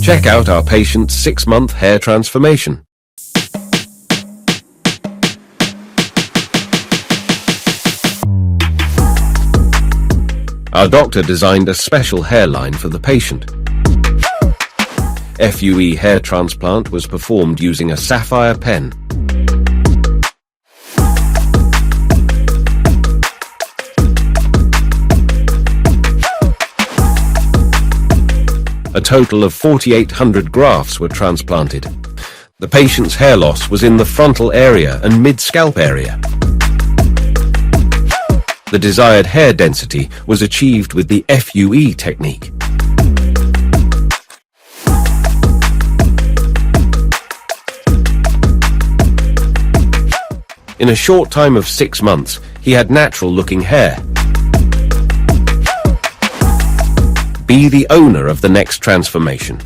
Check out our patient's 6-month hair transformation. Our doctor designed a special hairline for the patient. FUE hair transplant was performed using a sapphire pen. A total of 4,800 grafts were transplanted. The patient's hair loss was in the frontal area and mid-scalp area. The desired hair density was achieved with the FUE technique. In a short time of 6 months, he had natural-looking hair. Be the owner of the next transformation.